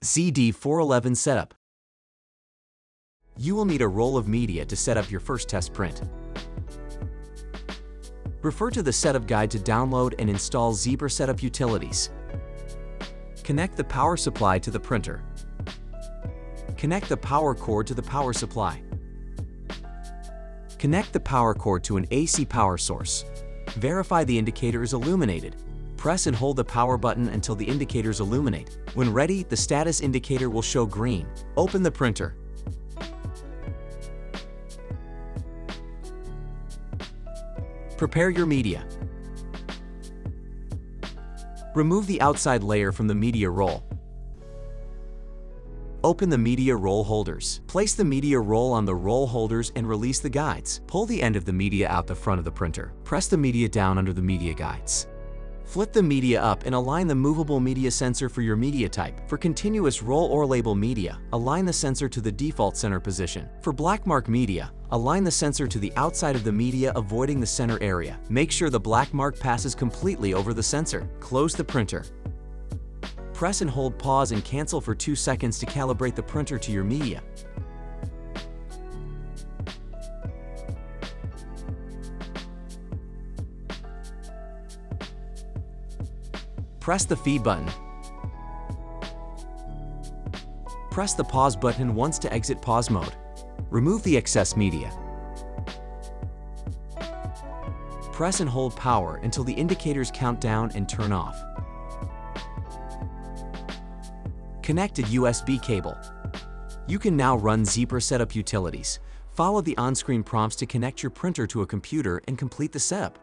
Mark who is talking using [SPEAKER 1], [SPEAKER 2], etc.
[SPEAKER 1] ZD411 Setup. You will need a roll of media to set up your first test print. Refer to the setup guide to download and install Zebra Setup utilities. Connect the power supply to the printer. Connect the power cord to the power supply. Connect the power cord to an AC power source. Verify the indicator is illuminated. Press and hold the power button until the indicators illuminate. When ready, the status indicator will show green. Open the printer. Prepare your media. Remove the outside layer from the media roll. Open the media roll holders. Place the media roll on the roll holders and release the guides. Pull the end of the media out the front of the printer. Press the media down under the media guides. Flip the media up and align the movable media sensor for your media type. For continuous roll or label media, align the sensor to the default center position. For black mark media, align the sensor to the outside of the media, avoiding the center area. Make sure the black mark passes completely over the sensor. Close the printer. Press and hold pause and cancel for 2 seconds to calibrate the printer to your media. Press the feed button. Press the pause button once to exit pause mode. Remove the excess media. Press and hold power until the indicators count down and turn off. Connected USB cable. You can now run Zebra Setup utilities. Follow the on-screen prompts to connect your printer to a computer and complete the setup.